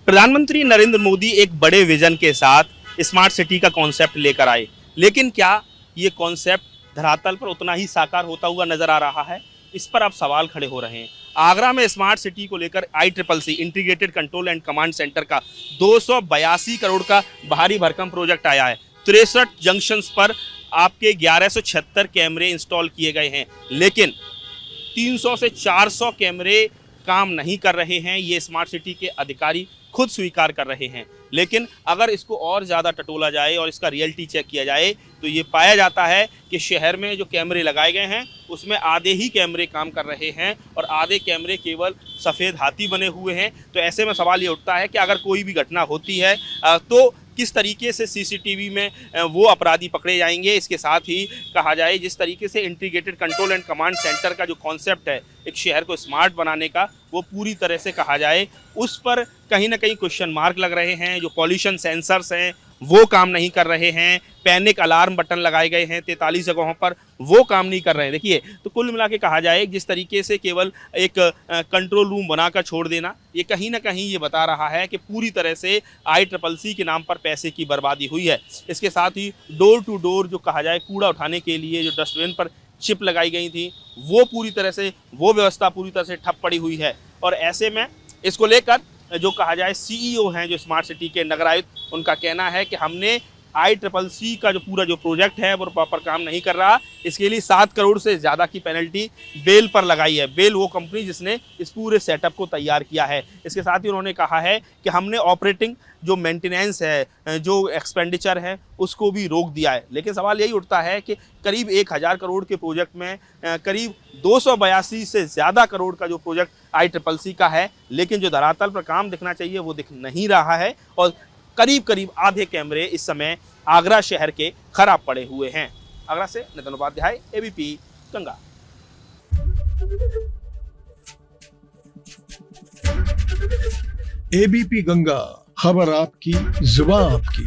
प्रधानमंत्री नरेंद्र मोदी एक बड़े विजन के साथ स्मार्ट सिटी का कॉन्सेप्ट लेकर आए, लेकिन क्या ये कॉन्सेप्ट धरातल पर उतना ही साकार होता हुआ नजर आ रहा है? इस पर अब सवाल खड़े हो रहे हैं। आगरा में स्मार्ट सिटी को लेकर ICCC integrated control and command centre का 282 करोड़ का भारी भरकम प्रोजेक्ट आया है। 63 जंक्शंस पर आपके 1176 कैमरे इंस्टॉल किए गए हैं, लेकिन 300 से 400 कैमरे काम नहीं कर रहे हैं। ये स्मार्ट सिटी के अधिकारी खुद स्वीकार कर रहे हैं। लेकिन अगर इसको और ज़्यादा टटोला जाए और इसका रियलिटी चेक किया जाए तो ये पाया जाता है कि शहर में जो कैमरे लगाए गए हैं उसमें आधे ही कैमरे काम कर रहे हैं और आधे कैमरे केवल सफ़ेद हाथी बने हुए हैं। तो ऐसे में सवाल ये उठता है कि अगर कोई भी घटना होती है तो किस तरीके से CCTV में वो अपराधी पकड़े जाएंगे। इसके साथ ही कहा जाए जिस तरीके से integrated control and command centre का जो कॉन्सेप्ट है एक शहर को स्मार्ट बनाने का, वो पूरी तरह से कहा जाए उस पर कहीं ना कहीं क्वेश्चन मार्क लग रहे हैं। जो पॉल्यूशन सेंसर्स हैं वो काम नहीं कर रहे हैं, पैनिक अलार्म बटन लगाए गए हैं 43 जगहों पर, वो काम नहीं कर रहे हैं। देखिए, तो कुल मिला के कहा जाए जिस तरीके से केवल एक कंट्रोल रूम बनाकर छोड़ देना, ये कहीं ना कहीं ये बता रहा है कि पूरी तरह से ICCC के नाम पर पैसे की बर्बादी हुई है। इसके साथ ही डोर टू डोर जो कहा जाए कूड़ा उठाने के लिए जो डस्टबिन पर चिप लगाई गई थी वो पूरी तरह से वो व्यवस्था पूरी तरह से ठप पड़ी हुई है। और ऐसे में इसको लेकर जो कहा जाए CEO हैं जो स्मार्ट सिटी के नगर आयुक्त, उनका कहना है कि हमने ICCC का जो पूरा जो प्रोजेक्ट है वो प्रॉपर काम नहीं कर रहा। इसके लिए 7 करोड़ से ज़्यादा की पेनल्टी बेल पर लगाई है। बेल वो कंपनी जिसने इस पूरे सेटअप को तैयार किया है। इसके साथ ही उन्होंने कहा है कि हमने ऑपरेटिंग जो मेंटेनेंस है, जो एक्सपेंडिचर है, उसको भी रोक दिया है। लेकिन सवाल यही उठता है कि करीब 1000 करोड़ के प्रोजेक्ट में करीब 282 से ज़्यादा करोड़ का जो प्रोजेक्ट ICCC का है, लेकिन जो धरातल पर काम दिखना चाहिए वो दिख नहीं रहा है। और करीब करीब आधे कैमरे इस समय आगरा शहर के खराब पड़े हुए हैं। आगरा से नितिन उपाध्याय, ABP गंगा। ABP गंगा, खबर आपकी, जुबान आपकी।